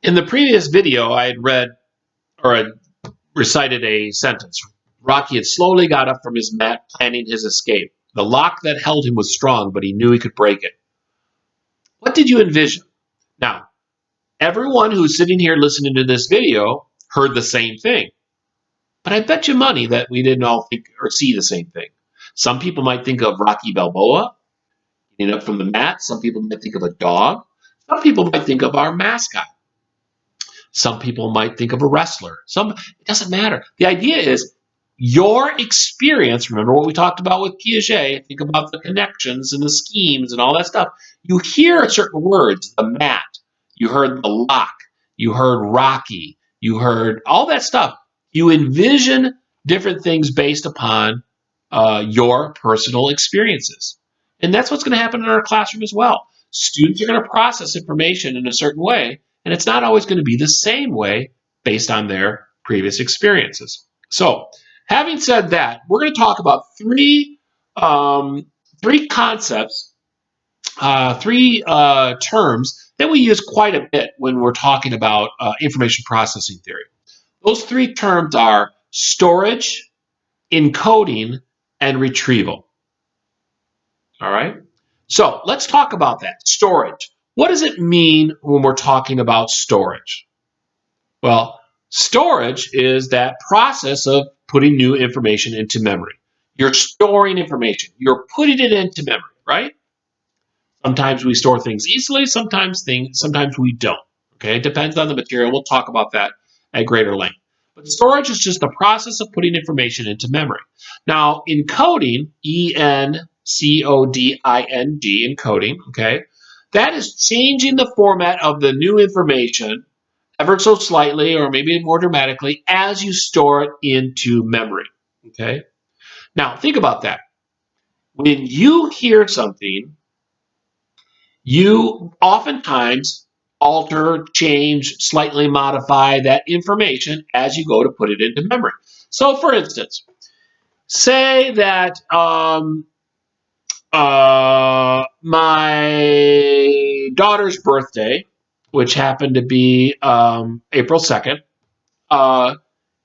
In the previous video, I had read or had recited a sentence. Rocky had slowly got up from his mat, planning his escape. The lock that held him was strong, but he knew he could break it. What did you envision? Now, everyone who's sitting here listening to this video heard the same thing. But I bet you money that we didn't all think or see the same thing. Some people might think of Rocky Balboa getting up from the mat. Some people might think of a dog. Some people might think of our mascot. Some people might think of a wrestler. It doesn't matter. The idea is your experience. Remember what we talked about with Piaget. Think about the connections and the schemes and all that stuff. You hear certain words, the mat. You heard the lock. You heard Rocky. You heard all that stuff. You envision different things based upon your personal experiences. And that's what's going to happen in our classroom as well. Students are going to process information in a certain way, and it's not always going to be the same way based on their previous experiences. So, having said that, we're going to talk about three concepts, three terms that we use quite a bit when we're talking about information processing theory. Those three terms are storage, encoding, and retrieval. All right? So let's talk about that. Storage. What does it mean when we're talking about storage? Well, storage is that process of putting new information into memory. You're storing information. You're putting it into memory, right? Sometimes we store things easily, sometimes we don't. Okay, it depends on the material. We'll talk about that at greater length. But storage is just the process of putting information into memory. Now, encoding, encoding, encoding, okay, that is changing the format of the new information ever so slightly or maybe more dramatically as you store it into memory, okay? Now, think about that. When you hear something, you oftentimes alter, change, slightly modify that information as you go to put it into memory. So, for instance, say that my daughter's birthday, which happened to be April 2nd,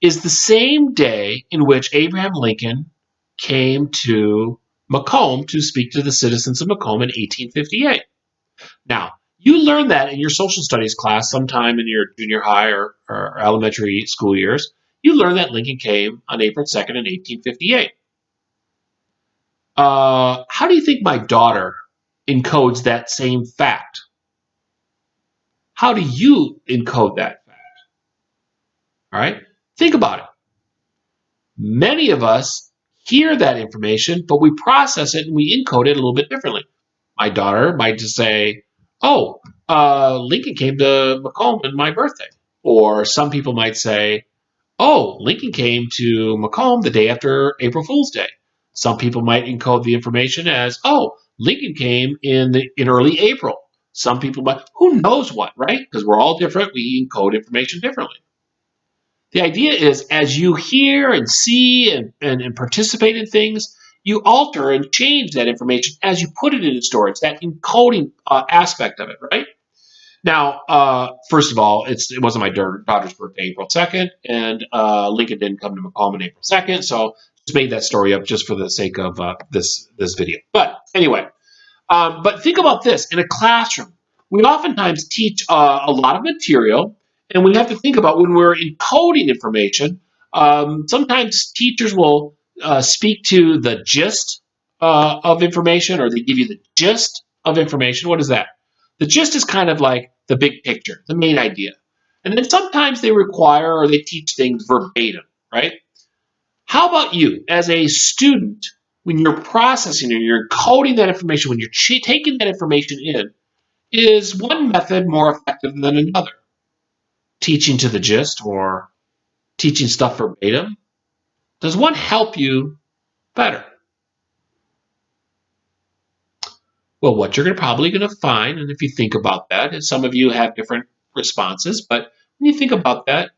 is the same day in which Abraham Lincoln came to Macomb to speak to the citizens of Macomb in 1858. Now, you learned that in your social studies class sometime in your junior high or elementary school years. You learned that Lincoln came on April 2nd in 1858. How do you think my daughter encodes that same fact? How do you encode that fact? All right? Think about it. Many of us hear that information, but we process it and we encode it a little bit differently. My daughter might just say, oh, Lincoln came to Macomb on my birthday. Or some people might say, oh, Lincoln came to Macomb the day after April Fool's Day. Some people might encode the information as, oh, Lincoln came in early April. Some people might, who knows what, right? Because we're all different. We encode information differently. The idea is as you hear and see and participate in things, you alter and change that information as you put it into storage, that encoding aspect of it, right? Now, first of all, it wasn't my daughter's birthday, April 2nd, and Lincoln didn't come to Macomb on April 2nd, so just made that story up just for the sake of this video. But anyway, but think about this. In a classroom, we oftentimes teach a lot of material, and we have to think about when we're encoding information, sometimes teachers will speak to the gist of information, or they give you the gist of information. What is that? The gist is kind of like the big picture, the main idea. And then sometimes they require or they teach things verbatim, right? How about you as a student, when you're processing and you're encoding that information, when you're taking that information in, is one method more effective than another? Teaching to the gist or teaching stuff verbatim? Does one help you better? Well, what you're probably going to find, and if you think about that, and some of you have different responses, but when you think about that,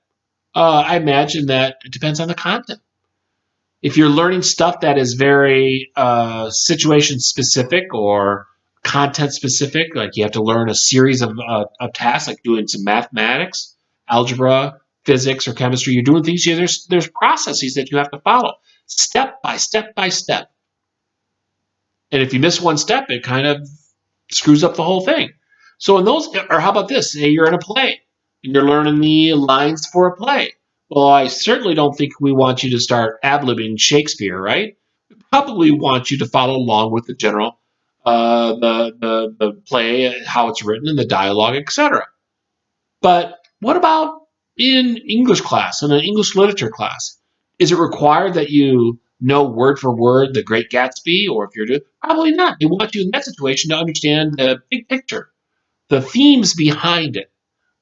I imagine that it depends on the content. If you're learning stuff that is very situation specific or content specific, like you have to learn a series of tasks, like doing some mathematics, algebra, physics, or chemistry. You're doing things. There's processes that you have to follow, step by step by step. And if you miss one step, it kind of screws up the whole thing. So in those, or how about this? Say you're in a play and you're learning the lines for a play. Well, I certainly don't think we want you to start ad-libbing Shakespeare, right? We probably want you to follow along with the general, the play, how it's written, and the dialogue, etc. But what about in English class, in an English literature class? Is it required that you know word for word The Great Gatsby, or if you're doing, probably not. They want you in that situation to understand the big picture, the themes behind it.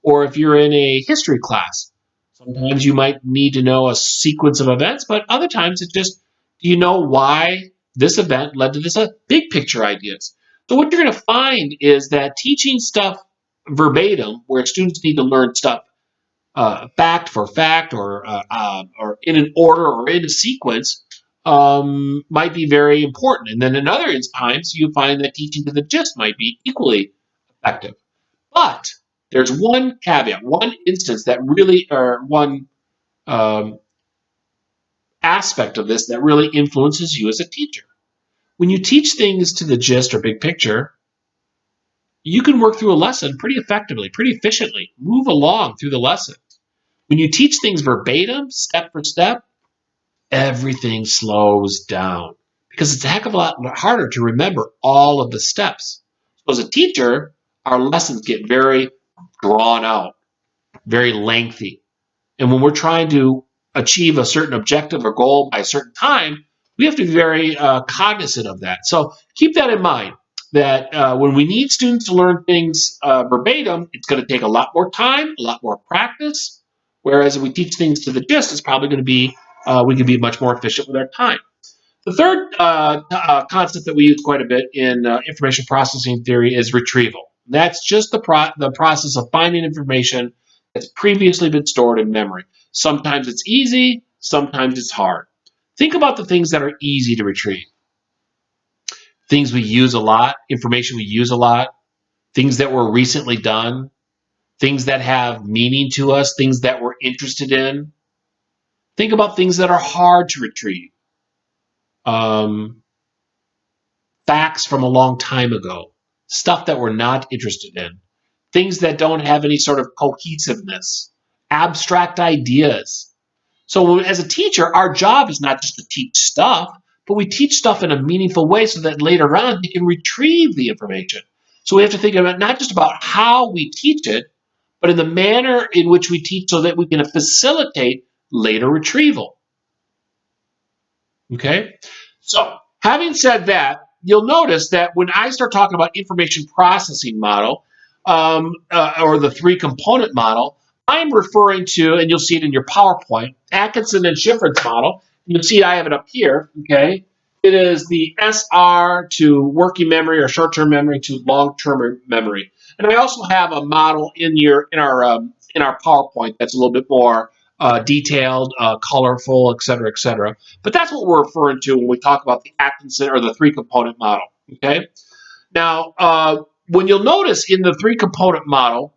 Or if you're in a history class, sometimes you might need to know a sequence of events, but other times it's just, do you know why this event led to this big picture ideas? So what you're going to find is that teaching stuff verbatim, where students need to learn stuff fact for fact, or in an order or in a sequence, might be very important. And then in other times, you find that teaching to the gist might be equally effective. But there's one caveat, one instance that really, or one um, aspect of this that really influences you as a teacher. When you teach things to the gist or big picture, you can work through a lesson pretty effectively, pretty efficiently, move along through the lesson. When you teach things verbatim, step for step, everything slows down because it's a heck of a lot harder to remember all of the steps. So as a teacher, our lessons get very drawn out, very lengthy. And when we're trying to achieve a certain objective or goal by a certain time, we have to be very cognizant of that. So keep that in mind, that when we need students to learn things verbatim, it's going to take a lot more time, a lot more practice. Whereas if we teach things to the gist, it's probably going to be, we can be much more efficient with our time. The third concept that we use quite a bit in information processing theory is retrieval. That's just the process of finding information that's previously been stored in memory. Sometimes it's easy, sometimes it's hard. Think about the things that are easy to retrieve. Things we use a lot, information we use a lot, things that were recently done, things that have meaning to us, things that we're interested in. Think about things that are hard to retrieve. Um, Facts from a long time ago, stuff that we're not interested in, things that don't have any sort of cohesiveness, abstract ideas. So, as a teacher, our job is not just to teach stuff, but we teach stuff in a meaningful way so that later on they can retrieve the information. So, we have to think about not just about how we teach it, but in the manner in which we teach so that we can facilitate later retrieval. Okay? So, having said that, you'll notice that when I start talking about information processing model, or the three component model, I'm referring to, and you'll see it in your PowerPoint, Atkinson and Shiffrin's model. You'll see I have it up here, okay? It is the SR to working memory or short-term memory to long-term memory. And I also have a model in our PowerPoint that's a little bit more detailed, colorful, et cetera, et cetera. But that's what we're referring to when we talk about the Atkinson or the three-component model. Okay. Now, when you'll notice in the three-component model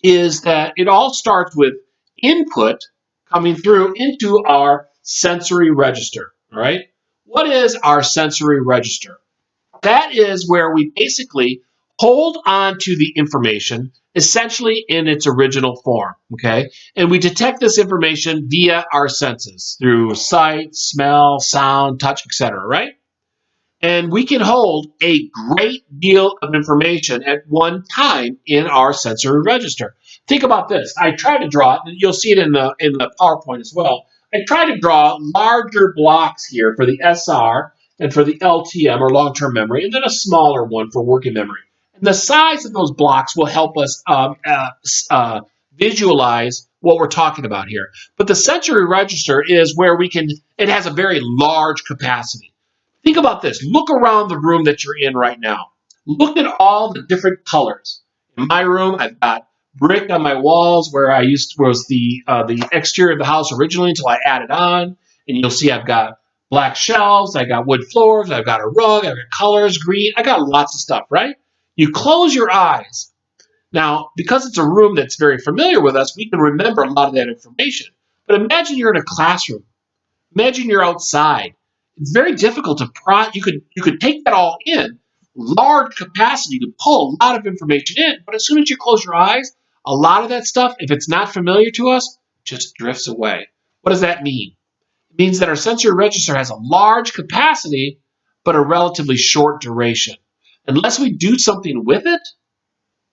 is that it all starts with input coming through into our sensory register. All right. What is our sensory register? That is where we basically hold on to the information essentially in its original form, okay? And we detect this information via our senses through sight, smell, sound, touch, etc., right? And we can hold a great deal of information at one time in our sensory register. Think about this. I try to draw it, and you'll see it in the PowerPoint as well. I try to draw larger blocks here for the SR and for the LTM or long-term memory, and then a smaller one for working memory. And the size of those blocks will help us visualize what we're talking about here. But the sensory register is where it has a very large capacity. Think about this. Look around the room that you're in right now. Look at all the different colors. In my room, I've got brick on my walls where was the exterior of the house originally until I added on. And you'll see I've got black shelves, I got wood floors, I've got a rug, I've got colors, green, I got lots of stuff, right? You close your eyes. Now, because it's a room that's very familiar with us, we can remember a lot of that information. But imagine you're in a classroom. Imagine you're outside. It's very difficult to you could take that all in, large capacity, you could pull a lot of information in, but as soon as you close your eyes, a lot of that stuff, if it's not familiar to us, just drifts away. What does that mean? It means that our sensory register has a large capacity, but a relatively short duration. Unless we do something with it,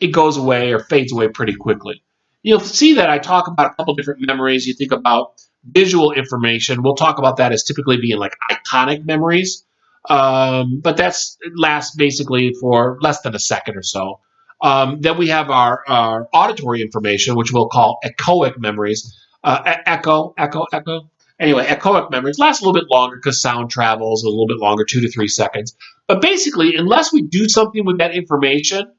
it goes away or fades away pretty quickly. You'll see that I talk about a couple different memories. You think about visual information. We'll talk about that as typically being like iconic memories, but that's lasts basically for less than a second or so. Then we have our auditory information, which we'll call echoic memories. Echo. Anyway, echoic memories last a little bit longer because sound travels a little bit longer, 2 to 3 seconds. But basically, unless we do something with that information,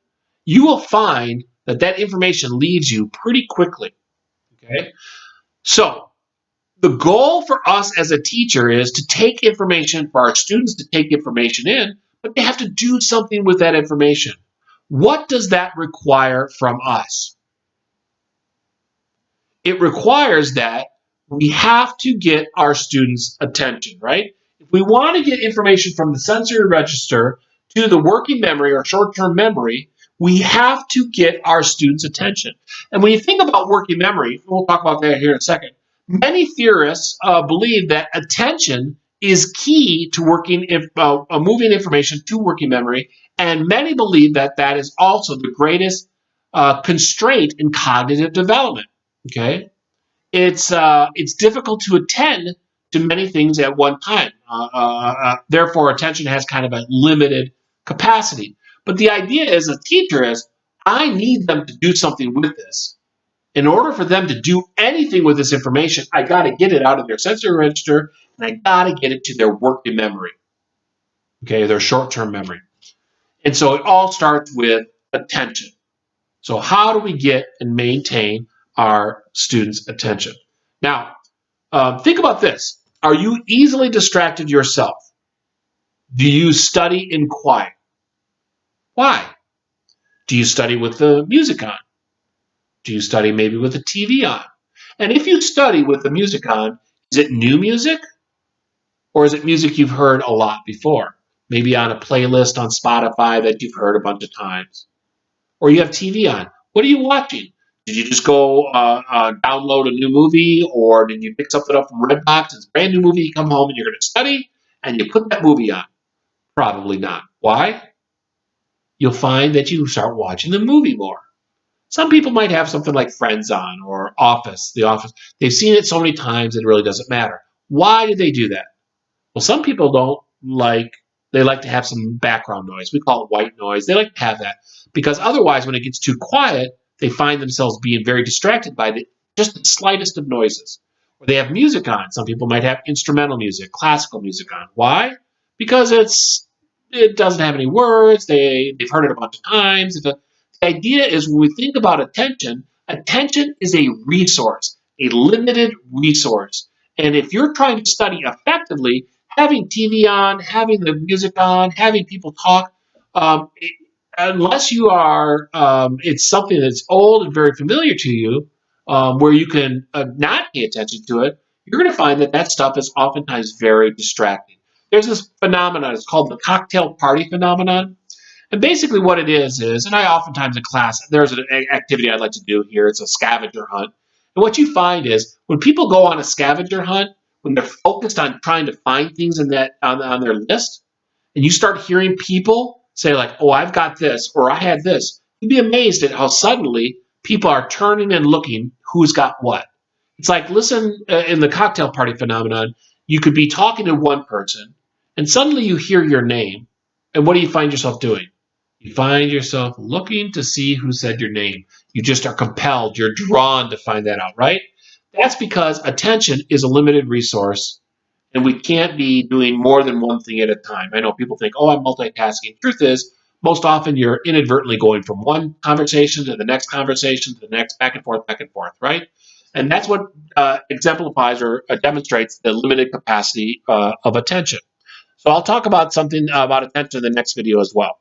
you will find that that information leaves you pretty quickly. Okay, so the goal for us as a teacher is to take information for our students to take information in, but they have to do something with that information. What does that require from us? It requires that we have to get our students' attention, right? If we want to get information from the sensory register to the working memory or short-term memory, we have to get our students' attention. And when you think about working memory, we'll talk about that here in a second, many theorists believe that attention is key to moving information to working memory, and many believe that that is also the greatest constraint in cognitive development. Okay, it's difficult to attend to many things at one time. Therefore, attention has kind of a limited capacity. But the idea as a teacher is, I need them to do something with this. In order for them to do anything with this information, I got to get it out of their sensory register and I got to get it to their working memory, okay, their short-term memory. And so it all starts with attention. So how do we get and maintain our students' attention? Now, think about this. Are you easily distracted yourself? Do you study in quiet? Why? Do you study with the music on? Do you study maybe with the TV on? And if you study with the music on, is it new music or is it music you've heard a lot before? Maybe on a playlist on Spotify that you've heard a bunch of times. Or you have TV on. What are you watching? Did you just go download a new movie, or did you pick something up from Redbox? It's a brand new movie. You come home and you're going to study, and you put that movie on. Probably not. Why? You'll find that you start watching the movie more. Some people might have something like Friends on or Office, The Office. They've seen it so many times it really doesn't matter. Why do they do that? Well, some people don't like, they like to have some background noise. We call it white noise. They like to have that because otherwise, when it gets too quiet, they find themselves being very distracted by just the slightest of noises. Or they have music on. Some people might have instrumental music, classical music on. Why? Because it doesn't have any words. They've heard it a bunch of times. The idea is when we think about attention, attention is a resource, a limited resource. And if you're trying to study effectively, having TV on, having the music on, having people talk, unless you are, it's something that's old and very familiar to you, where you can not pay attention to it, you're going to find that that stuff is oftentimes very distracting. There's this phenomenon, it's called the cocktail party phenomenon. And basically what it is, and I oftentimes in class, there's an activity I'd like to do here. It's a scavenger hunt. And what you find is when people go on a scavenger hunt, when they're focused on trying to find things in that on their list, and you start hearing people say like, "Oh, I've got this," or "I had this," you'd be amazed at how suddenly people are turning and looking who's got what. It's like, listen, in the cocktail party phenomenon, you could be talking to one person, and suddenly you hear your name, and what do you find yourself doing? You find yourself looking to see who said your name. You just are compelled, you're drawn to find that out, right? That's because attention is a limited resource and we can't be doing more than one thing at a time. I know people think, oh, I'm multitasking. Truth is, most often you're inadvertently going from one conversation to the next conversation to the next, back and forth, right? And that's what exemplifies or demonstrates the limited capacity of attention. So I'll talk about something about attention in the next video as well.